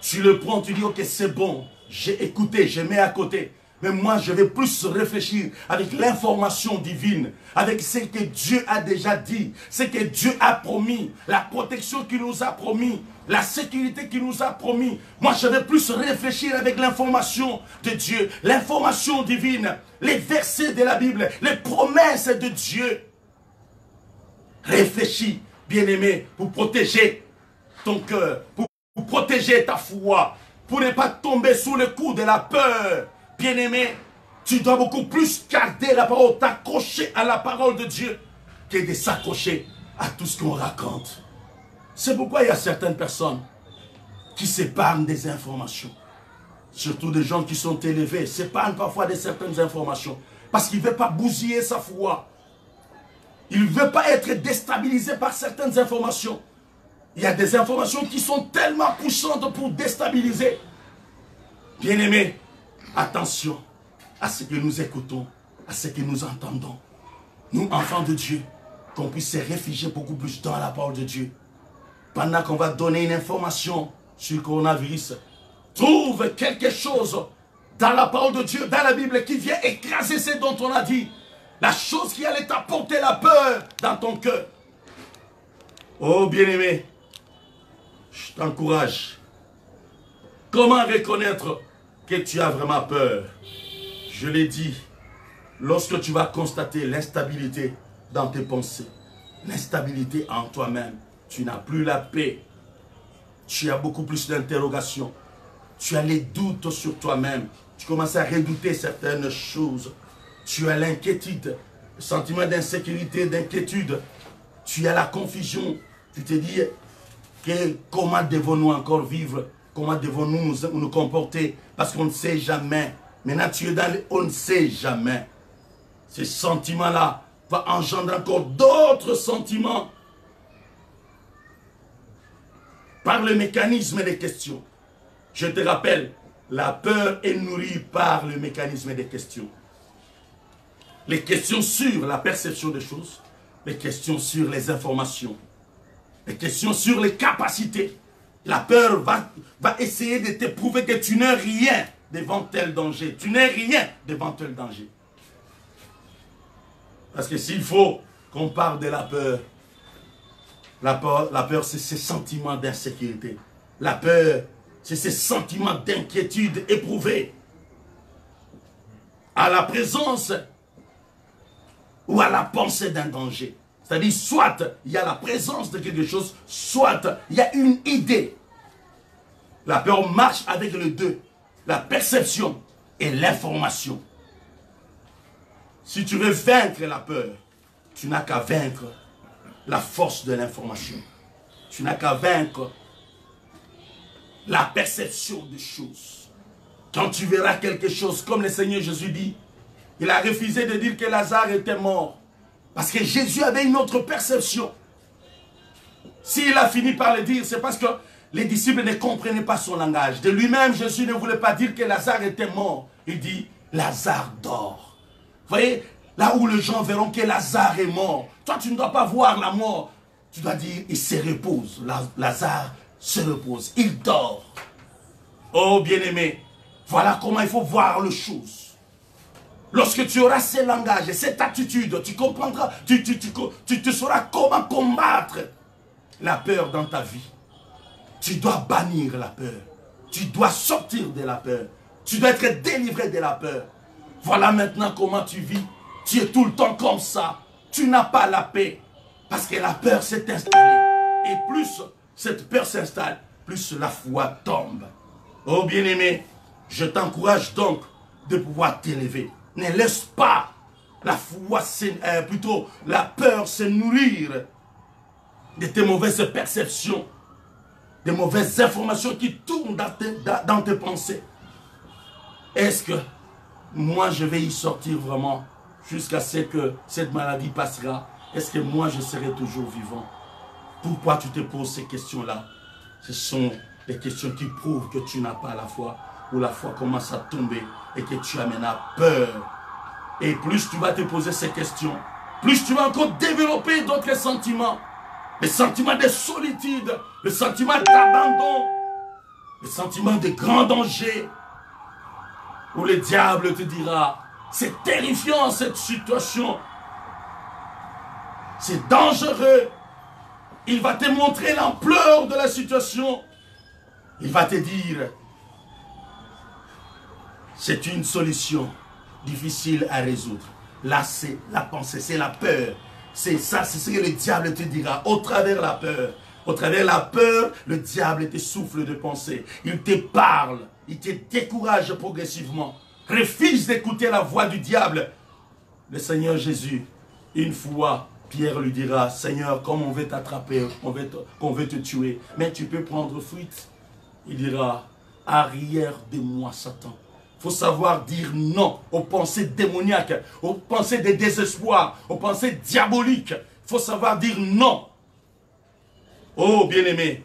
Tu le prends, tu dis, ok, c'est bon, j'ai écouté, je mets à côté. Mais moi, je vais plus réfléchir avec l'information divine, avec ce que Dieu a déjà dit, ce que Dieu a promis, la protection qu'il nous a promis, la sécurité qu'il nous a promis. Moi, je vais plus réfléchir avec l'information de Dieu, l'information divine, les versets de la Bible, les promesses de Dieu. Réfléchis, bien-aimé, pour protéger ton cœur, pour protéger ta foi, pour ne pas tomber sous le coup de la peur. Bien-aimé, tu dois beaucoup plus garder la parole, t'accrocher à la parole de Dieu, que de s'accrocher à tout ce qu'on raconte. C'est pourquoi il y a certaines personnes qui s'épargnent des informations. Surtout des gens qui sont élevés, s'épargnent parfois de certaines informations. Parce qu'il ne veut pas bousiller sa foi. Il ne veut pas être déstabilisé par certaines informations. Il y a des informations qui sont tellement puissantes pour déstabiliser. Bien-aimés, attention à ce que nous écoutons, à ce que nous entendons. Nous, enfants de Dieu, qu'on puisse se réfugier beaucoup plus dans la parole de Dieu. Pendant qu'on va donner une information sur le coronavirus, trouve quelque chose dans la parole de Dieu, dans la Bible, qui vient écraser ce dont on a dit. La chose qui allait t'apporter la peur dans ton cœur. Oh bien-aimé, je t'encourage. Comment reconnaître que tu as vraiment peur? Je l'ai dit, lorsque tu vas constater l'instabilité dans tes pensées, l'instabilité en toi-même, tu n'as plus la paix, tu as beaucoup plus d'interrogations, tu as les doutes sur toi-même, tu commences à redouter certaines choses, tu as l'inquiétude, le sentiment d'insécurité, d'inquiétude, tu as la confusion, tu te dis que comment devons-nous encore vivre, comment devons-nous nous comporter, parce qu'on ne sait jamais. Maintenant tu es dans le on ne sait jamais. Ces sentiments-là vont engendrer encore d'autres sentiments par le mécanisme des questions. Je te rappelle, la peur est nourrie par le mécanisme des questions. Les questions sur la perception des choses, les questions sur les informations, les questions sur les capacités. La peur va essayer de te prouver que tu n'es rien devant tel danger. Tu n'es rien devant tel danger. Parce que s'il faut qu'on parle de la peur c'est ces sentiments d'insécurité. La peur, c'est ces sentiments d'inquiétude éprouvés à la présence ou à la pensée d'un danger. C'est-à-dire, soit il y a la présence de quelque chose, soit il y a une idée. La peur marche avec les deux, la perception et l'information. Si tu veux vaincre la peur, tu n'as qu'à vaincre la force de l'information. Tu n'as qu'à vaincre la perception des choses. Quand tu verras quelque chose, comme le Seigneur Jésus dit, il a refusé de dire que Lazare était mort. Parce que Jésus avait une autre perception. S'il a fini par le dire, c'est parce que les disciples ne comprenaient pas son langage. De lui-même, Jésus ne voulait pas dire que Lazare était mort. Il dit, Lazare dort. Vous voyez, là où les gens verront que Lazare est mort, toi tu ne dois pas voir la mort. Tu dois dire, il se repose. Lazare se repose. Il dort. Oh bien-aimé, voilà comment il faut voir les choses. Lorsque tu auras ce langage et cette attitude, tu comprendras, tu sauras comment combattre la peur dans ta vie. Tu dois bannir la peur. Tu dois sortir de la peur. Tu dois être délivré de la peur. Voilà maintenant comment tu vis. Tu es tout le temps comme ça. Tu n'as pas la paix. Parce que la peur s'est installée. Et plus cette peur s'installe, plus la foi tombe. Oh bien-aimé, je t'encourage donc de pouvoir t'élever. Ne laisse pas la foi, plutôt la peur se nourrir de tes mauvaises perceptions, des mauvaises informations qui tournent dans tes pensées. Est-ce que moi je vais y sortir vraiment jusqu'à ce que cette maladie passera? Est-ce que moi je serai toujours vivant? Pourquoi tu te poses ces questions-là? Ce sont des questions qui prouvent que tu n'as pas la foi, ou la foi commence à tomber et que tu as maintenant peur. Et plus tu vas te poser ces questions, plus tu vas encore développer d'autres sentiments. Le sentiment de solitude, le sentiment d'abandon, le sentiment de grand danger, où le diable te dira, c'est terrifiant cette situation, c'est dangereux. Il va te montrer l'ampleur de la situation. Il va te dire, c'est une solution difficile à résoudre. Là, c'est la pensée, c'est la peur. C'est ça, c'est ce que le diable te dira au travers de la peur. Au travers de la peur, le diable te souffle de pensée. Il te parle, il te décourage progressivement. Refuse d'écouter la voix du diable. Le Seigneur Jésus, une fois, Pierre lui dira, Seigneur, comme on veut t'attraper, qu'on veut te tuer, mais tu peux prendre fuite. Il dira, arrière de moi, Satan. Il faut savoir dire non aux pensées démoniaques, aux pensées de désespoir, aux pensées diaboliques. Il faut savoir dire non. Oh, bien-aimé,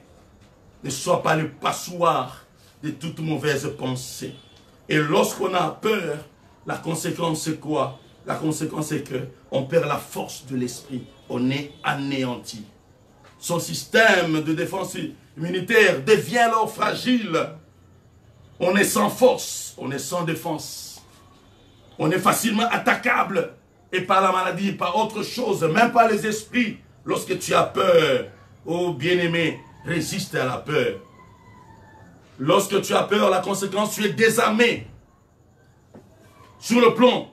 ne sois pas le passoire de toute mauvaise pensée. Et lorsqu'on a peur, la conséquence c'est quoi? La conséquence c'est qu'on perd la force de l'esprit. On est anéanti. Son système de défense immunitaire devient alors fragile. On est sans force, on est sans défense. On est facilement attaquable. Et par la maladie, par autre chose, même par les esprits. Lorsque tu as peur, oh bien-aimé, résiste à la peur. Lorsque tu as peur, la conséquence, tu es désarmé. Sur le plan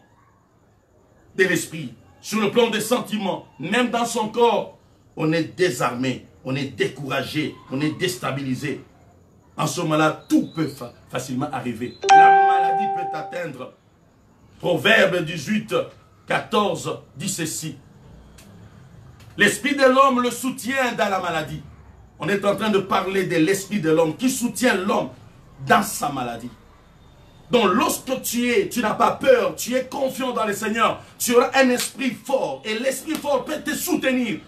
de l'esprit, sur le plan des sentiments, même dans son corps, on est désarmé, on est découragé, on est déstabilisé. En ce moment-là, tout peut facilement arriver. La maladie peut t'atteindre. Proverbe 18, 14 dit ceci. L'esprit de l'homme le soutient dans la maladie. On est en train de parler de l'esprit de l'homme qui soutient l'homme dans sa maladie. Donc lorsque tu n'as pas peur, tu es confiant dans le Seigneur, tu auras un esprit fort. Et l'esprit fort peut te soutenir,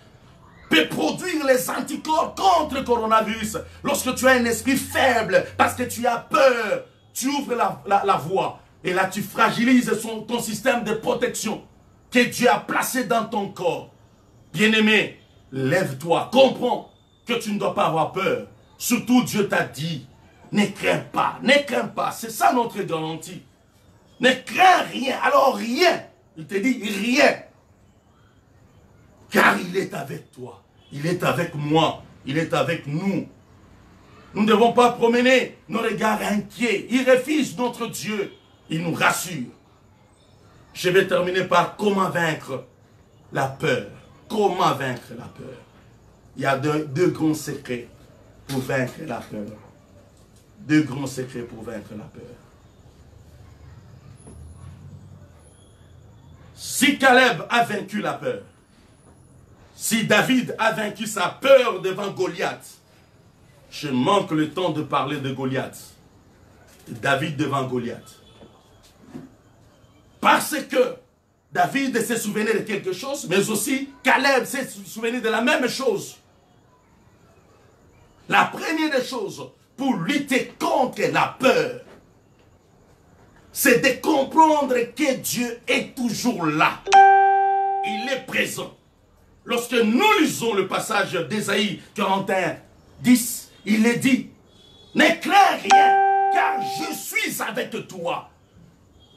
peut produire les anticorps contre le coronavirus. Lorsque tu as un esprit faible, parce que tu as peur, tu ouvres la voie. Et là, tu fragilises ton système de protection que Dieu a placé dans ton corps. Bien-aimé, lève-toi, comprends que tu ne dois pas avoir peur. Surtout, Dieu t'a dit, ne crains pas, c'est ça notre garantie. Ne crains rien, alors rien, il te dit rien. Car il est avec toi, il est avec moi, il est avec nous. Nous ne devons pas promener nos regards inquiets. Il refuse notre Dieu, il nous rassure. Je vais terminer par comment vaincre la peur. Comment vaincre la peur? Il y a deux grands secrets pour vaincre la peur. Deux grands secrets pour vaincre la peur. Si Caleb a vaincu la peur, si David a vaincu sa peur devant Goliath, je manque le temps de parler de Goliath. David devant Goliath. Parce que David s'est souvenu de quelque chose, mais aussi Caleb s'est souvenu de la même chose. La première des choses pour lutter contre la peur, c'est de comprendre que Dieu est toujours là. Il est présent. Lorsque nous lisons le passage d'Ésaïe 41, 10, il est dit, ne crains rien, car je suis avec toi.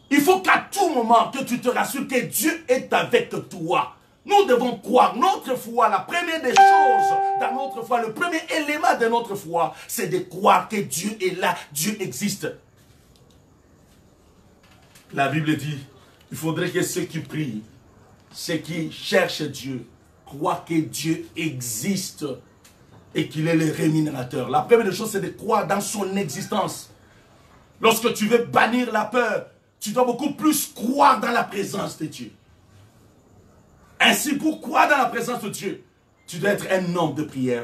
Il faut qu'à tout moment que tu te rassures que Dieu est avec toi. Nous devons croire notre foi. La première des choses dans notre foi, le premier élément de notre foi, c'est de croire que Dieu est là, Dieu existe. La Bible dit, il faudrait que ceux qui prient, ceux qui cherchent Dieu, croient que Dieu existe et qu'il est le rémunérateur. La première des choses, c'est de croire dans son existence. Lorsque tu veux bannir la peur, tu dois beaucoup plus croire dans la présence de Dieu. Ainsi, pour croire dans la présence de Dieu, tu dois être un homme de prière.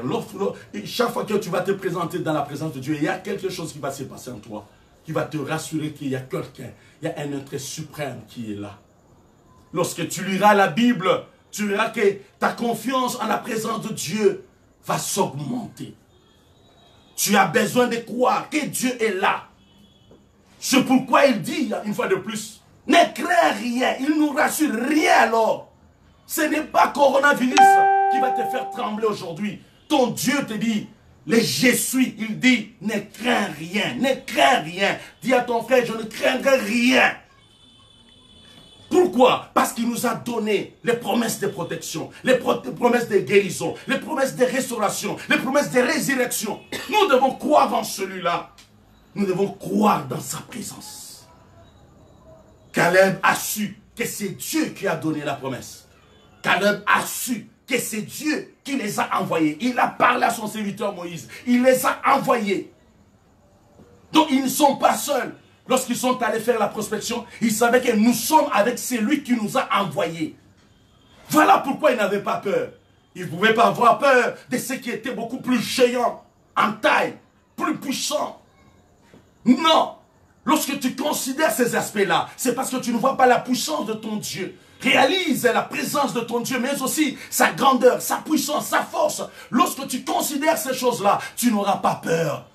Chaque fois que tu vas te présenter dans la présence de Dieu, il y a quelque chose qui va se passer en toi, qui va te rassurer qu'il y a quelqu'un, il y a un être suprême qui est là. Lorsque tu liras la Bible, tu verras que ta confiance en la présence de Dieu va s'augmenter. Tu as besoin de croire que Dieu est là. C'est pourquoi il dit, une fois de plus, ne crains rien, il nous rassure rien alors. Ce n'est pas coronavirus qui va te faire trembler aujourd'hui. Ton Dieu te dit, les je suis, il dit, ne crains rien, ne crains rien. Dis à ton frère, je ne craindrai rien. Pourquoi? Parce qu'il nous a donné les promesses de protection, les promesses de guérison, les promesses de restauration, les promesses de résurrection. Nous devons croire en celui-là. Nous devons croire dans sa présence. Caleb a su que c'est Dieu qui a donné la promesse. Caleb a su que c'est Dieu qui les a envoyés. Il a parlé à son serviteur Moïse. Il les a envoyés. Donc ils ne sont pas seuls. Lorsqu'ils sont allés faire la prospection, ils savaient que nous sommes avec celui qui nous a envoyés. Voilà pourquoi ils n'avaient pas peur. Ils ne pouvaient pas avoir peur de ceux qui étaient beaucoup plus géants, en taille, plus puissants. Non. Lorsque tu considères ces aspects-là, c'est parce que tu ne vois pas la puissance de ton Dieu. Réalise la présence de ton Dieu, mais aussi sa grandeur, sa puissance, sa force. Lorsque tu considères ces choses-là, tu n'auras pas peur.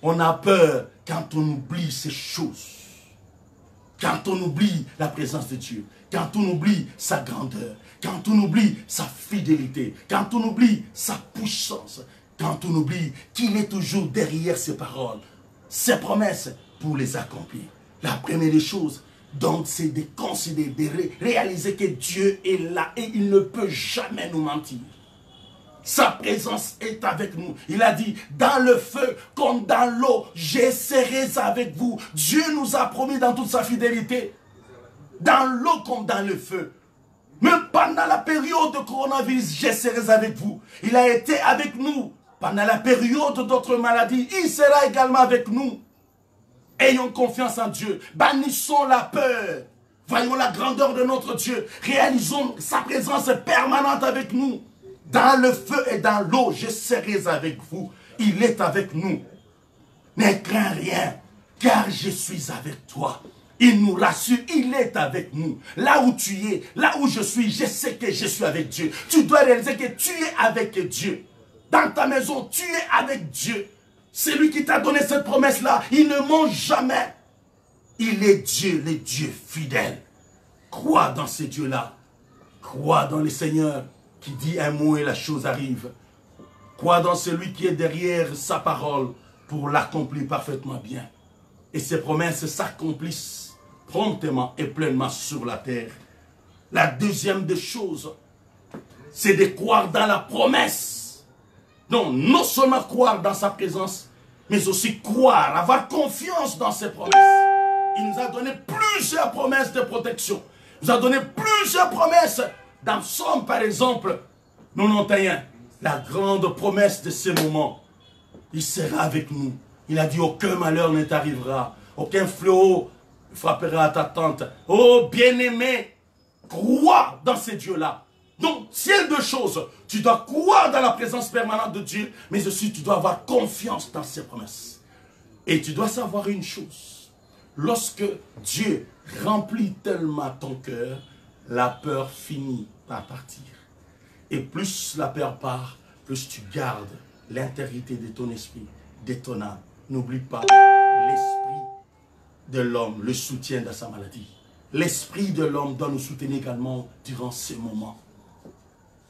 On a peur quand on oublie ces choses. Quand on oublie la présence de Dieu. Quand on oublie sa grandeur. Quand on oublie sa fidélité. Quand on oublie sa puissance. Quand on oublie qu'il est toujours derrière ses paroles. Ses promesses pour les accomplir. La première des choses, donc, c'est de considérer, de réaliser que Dieu est là et il ne peut jamais nous mentir. Sa présence est avec nous. Il a dit, dans le feu comme dans l'eau, je serai avec vous. Dieu nous a promis dans toute sa fidélité. Dans l'eau comme dans le feu. Même pendant la période de coronavirus, je serai avec vous. Il a été avec nous. Pendant la période d'autres maladies, il sera également avec nous. Ayons confiance en Dieu. Bannissons la peur. Voyons la grandeur de notre Dieu. Réalisons sa présence permanente avec nous. Dans le feu et dans l'eau, je serai avec vous. Il est avec nous. Ne crains rien, car je suis avec toi. Il nous rassure, il est avec nous. Là où tu es, là où je suis, je sais que je suis avec Dieu. Tu dois réaliser que tu es avec Dieu. Dans ta maison, tu es avec Dieu. C'est lui qui t'a donné cette promesse-là. Il ne ment jamais. Il est Dieu, le Dieu fidèle. Crois dans ce Dieu-là. Crois dans le Seigneur qui dit un mot et la chose arrive. Crois dans celui qui est derrière sa parole pour l'accomplir parfaitement bien. Et ses promesses s'accomplissent promptement et pleinement sur la terre. La deuxième des choses, c'est de croire dans la promesse. Donc, non seulement croire dans sa présence, mais aussi croire, avoir confiance dans ses promesses. Il nous a donné plusieurs promesses de protection. Il nous a donné plusieurs promesses. Dans Somme, par exemple, 91, la grande promesse de ce moment, il sera avec nous. Il a dit, aucun malheur ne t'arrivera, aucun fléau frappera à ta tente. Oh, bien-aimé, crois dans ces dieux-là. Donc, c'est deux choses. Tu dois croire dans la présence permanente de Dieu, mais aussi tu dois avoir confiance dans ses promesses. Et tu dois savoir une chose. Lorsque Dieu remplit tellement ton cœur, la peur finit par partir. Et plus la peur part, plus tu gardes l'intégrité de ton esprit, de ton âme. N'oublie pas, l'esprit de l'homme le soutient dans sa maladie. L'esprit de l'homme doit nous soutenir également durant ces moments.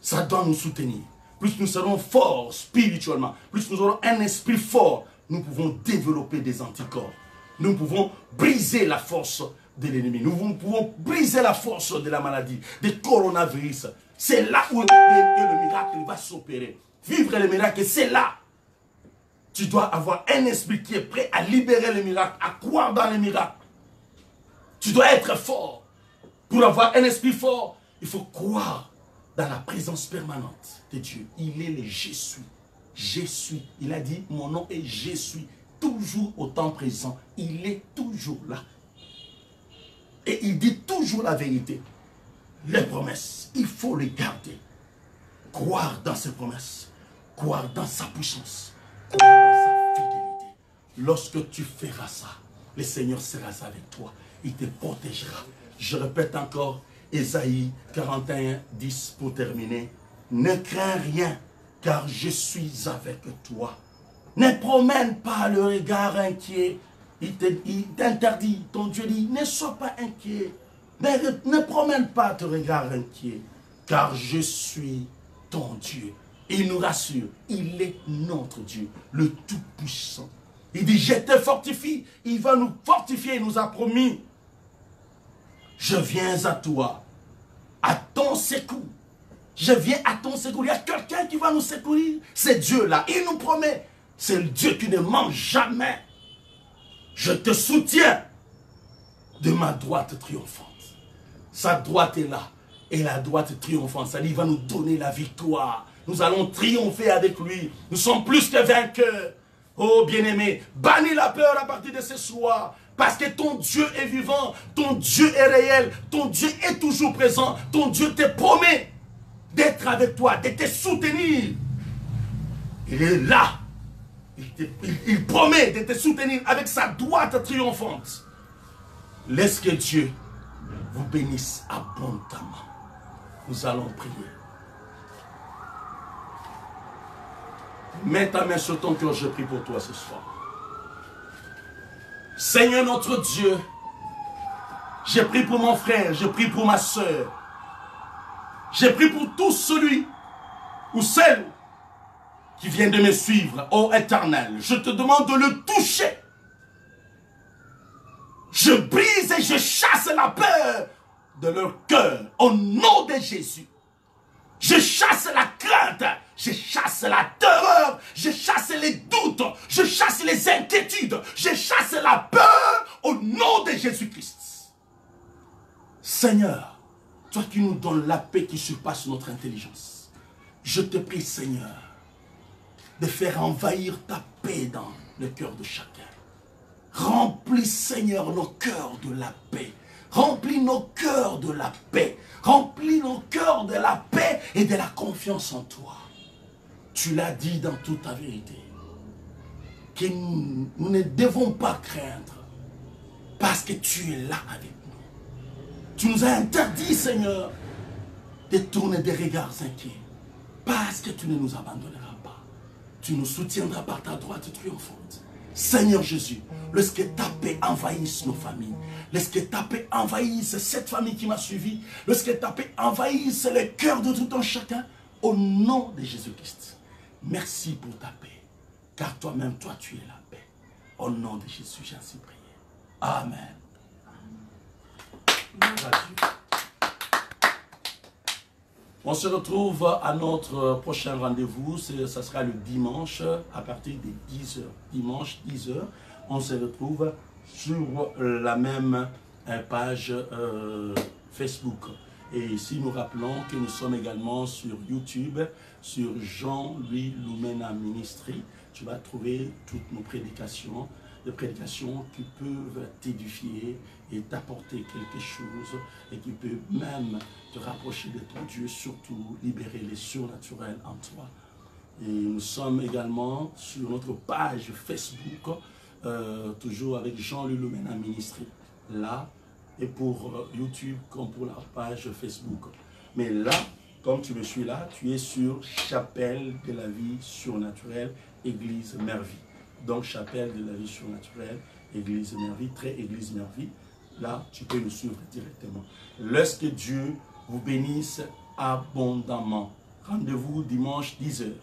Ça doit nous soutenir. Plus nous serons forts spirituellement, plus nous aurons un esprit fort, nous pouvons développer des anticorps. Nous pouvons briser la force de l'ennemi. Nous pouvons briser la force de la maladie, du coronavirus. C'est là où le miracle va s'opérer. Vivre le miracle, c'est là. Tu dois avoir un esprit qui est prêt à libérer le miracle, à croire dans le miracle. Tu dois être fort. Pour avoir un esprit fort, il faut croire dans la présence permanente de Dieu. Il est le je suis. Je suis. Il a dit, mon nom est je suis. Toujours au temps présent. Il est toujours là. Et il dit toujours la vérité. Les promesses, il faut les garder. Croire dans ses promesses. Croire dans sa puissance. Croire dans sa fidélité. Lorsque tu feras ça, le Seigneur sera avec toi. Il te protégera. Je répète encore, Ésaïe 41, 10 pour terminer. Ne crains rien, car je suis avec toi. Ne promène pas le regard inquiet. Il t'interdit, ton Dieu dit, ne sois pas inquiet. Ne promène pas ton regard inquiet. car je suis ton Dieu. Et il nous rassure, il est notre Dieu, le Tout-Puissant. Il dit, je te fortifie, il va nous fortifier, il nous a promis. Je viens à toi, à ton secours. Je viens à ton secours. Il y a quelqu'un qui va nous secourir. C'est Dieu là, il nous promet. C'est le Dieu qui ne ment jamais. Je te soutiens de ma droite triomphante. Sa droite est là. Et la droite triomphante, ça dit, il va nous donner la victoire. Nous allons triompher avec lui. Nous sommes plus que vainqueurs. Oh bien-aimé, bannis la peur à partir de ce soir. Parce que ton Dieu est vivant, ton Dieu est réel, ton Dieu est toujours présent. Ton Dieu te promet d'être avec toi, de te soutenir. Il est là. Il promet de te soutenir avec sa droite triomphante. Laisse que Dieu vous bénisse abondamment. Nous allons prier. Mets ta main sur ton cœur, je prie pour toi ce soir. Seigneur notre Dieu, je prie pour mon frère, je prie pour ma soeur. Je prie pour tout celui ou celle qui vient de me suivre, ô Éternel. Je te demande de le toucher. Je brise et je chasse la peur de leur cœur au nom de Jésus. Je chasse la crainte, je chasse la terreur, je chasse les doutes, je chasse les inquiétudes, je chasse la peur au nom de Jésus-Christ. Seigneur, toi qui nous donnes la paix qui surpasse notre intelligence, je te prie, Seigneur, de faire envahir ta paix dans le cœur de chacun. Remplis, Seigneur, nos cœurs de la paix. Remplis nos cœurs de la paix. Remplis nos cœurs de la paix et de la confiance en toi. Tu l'as dit dans toute ta vérité. Que nous ne devons pas craindre. Parce que tu es là avec nous. Tu nous as interdit, Seigneur, de tourner des regards inquiets. Parce que tu ne nous abandonneras pas. Tu nous soutiendras par ta droite triomphante. Seigneur Jésus, lorsque ta paix envahisse nos familles, lorsque ta paix envahisse cette famille qui m'a suivi, lorsque ta paix envahisse le cœur de tout un chacun, au nom de Jésus-Christ, merci pour ta paix, car toi-même, toi, tu es la paix. Au nom de Jésus, j'ai ainsi prié. Amen. Adieu. On se retrouve à notre prochain rendez-vous, ça sera le dimanche à partir de 10h. Dimanche 10h, on se retrouve sur la même page Facebook. Et ici, nous rappelons que nous sommes également sur YouTube, sur Jean-Louis Lumena Ministry. Tu vas trouver toutes nos prédications, des prédications qui peuvent t'édifier et t'apporter quelque chose et qui peuvent même te rapprocher de ton Dieu, surtout libérer les surnaturels en toi. Et nous sommes également sur notre page Facebook, toujours avec Jean-Louis Lumena Ministry, là, et pour YouTube comme pour la page Facebook. Mais là, comme tu me suis là, tu es sur Chapelle de la vie surnaturelle, Église Mervie. Donc, Chapelle de la vie surnaturelle, Église Mervie, très Église Mervie. Là, tu peux nous suivre directement. Lorsque Dieu vous bénisse abondamment. Rendez-vous dimanche 10h.